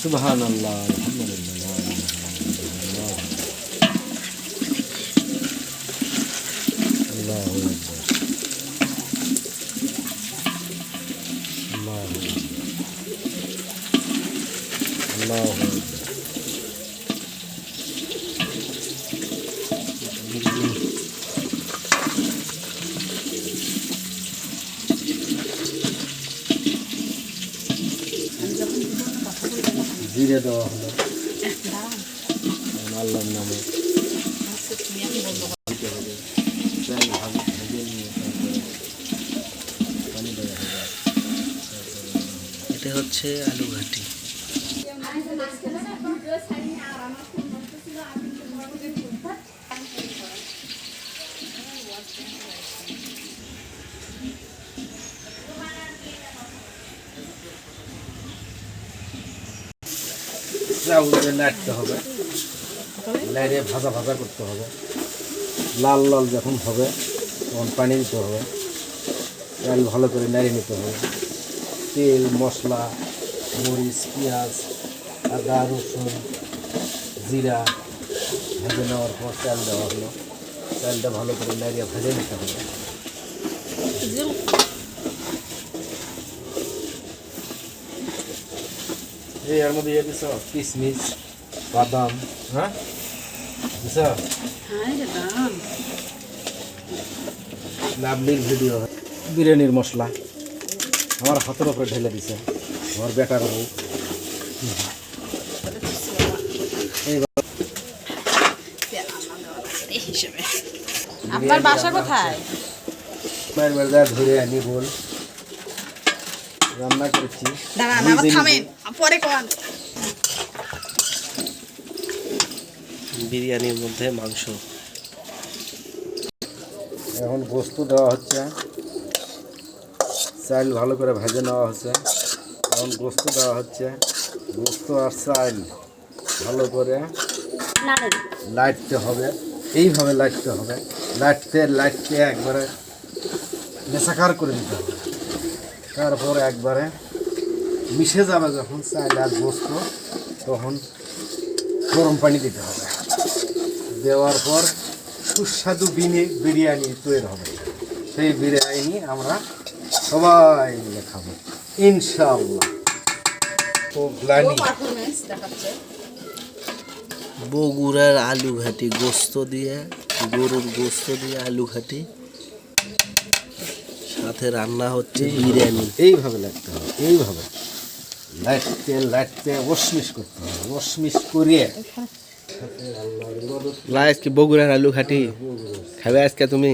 সুবহানাল্লাহ, আলহামদুলিল্লাহ, আল্লাহু আকবার, আল্লাহু আকবার, আল্লাহু আকবার। জিরে দেওয়া হলো আল্লাহর নামে। এটা হচ্ছে আলু ঘাটি। চাউলকে নাড়তে হবে, নাড়িয়ে ভাজা ভাজা করতে হবে। লাল লাল যখন হবে তখন পানি দিতে হবে। চাল ভালো করে নাড়িয়ে নিতে হবে। তেল, মশলা, মরিচ, পেঁয়াজ, আদা, রসুন, জিরা ভেজে নেওয়ার পর চাল দেওয়া হলো। চালটা ভালো করে নাড়িয়ে ভেজে নিতে হবে। এই এর মধ্যে দিছ কিশমিশ, বাদাম, হ্যাঁ দিছ। লাভলির ভিডিও বিরিয়ানির মশলা আমার হাতের উপরে ঢেলে দিছে আমার বেটার বউ। আপনার বাসা কোথায়? ধরে আনি বল রান্না করেছি। বিরিয়ানির মধ্যে মাংস। এখন গোস্ত দেওয়া হচ্ছে। চাল ভালো করে ভেজে নেওয়া হচ্ছে। এখন গোস্ত দেওয়া হচ্ছে। গোস্ত আর চাল ভালো করে লাইটতে হবে। এইভাবে লাইটতে হবে। লাইটতে একবারে মেশাকার করে দিতে হবে। তারপর একবারে মিশে যাবে যখন চাল আর গোস্ত, তখন গরম পানি দিতে হবে। দেওয়ার পর সুস্বাদু বিরিয়ানি তৈরি হবে। সেই বিরিয়ানি আমরা সবাই মিলে খাবো ইনশাআল্লাহ। বগুড়ার আলু ঘাটি, গোস্ত দিয়ে, গরুর গোস্ত দিয়ে আলু ঘাটি, সাথে রান্না হচ্ছে বিরিয়ানি। এইভাবে লাগতে হবে। এইভাবে লাইটতে ওসমিস করতে হবে। ওসমিস করিয়ে আজকে বগুড়ার আলু ঘাটি খাবে আজকে তুমি?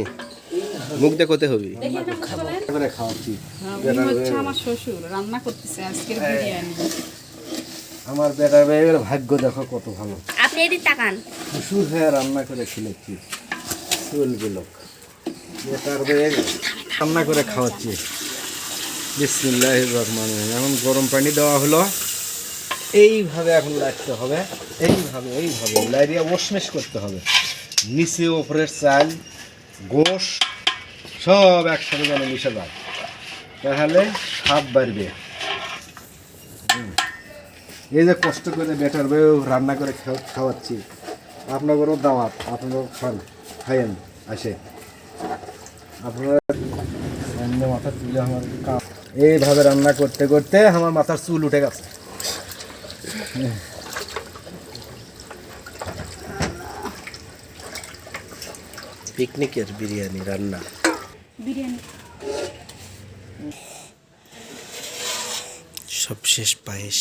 মুখ দেখতে হবে। খাওয়াচ্ছি। আমার শ্বশুর রান্না করতেছে আজকের বিরিয়ানি। আমার বেটার ভাইয়ের ভাগ্য দেখো কত ভালো। আপনি এদিক তাকান। শ্বশুর হয়ে রান্না করে খেলেছি। চলবে লোক। বেটার ভাইয়ের রান্না করে খাওয়াচ্ছি। বিসমিল্লাহির রহমানির রহিম। এখন গরম পানি দেওয়া হলো। এইভাবে এখন লাগতে হবে। এইভাবে লাইরিয়া ওসমেশ করতে হবে। নিচে ওপরের চাল, গোশ সব একসাথে যেন মিশে যায়, তাহলে স্বাদ বাড়বে। এই যে কষ্ট করে বেটার ভাই রান্না করে খাওয়াচ্ছি, আপনাদেরও দাওয়াত, আপনারাও খাইয়েন আসে। আপনারা মাথার চুলে আমার এইভাবে রান্না করতে করতে আমার মাথার চুল উঠে গেছে। পিকনিকের বিরিয়ানি রান্না। সবশেষ পায়েস।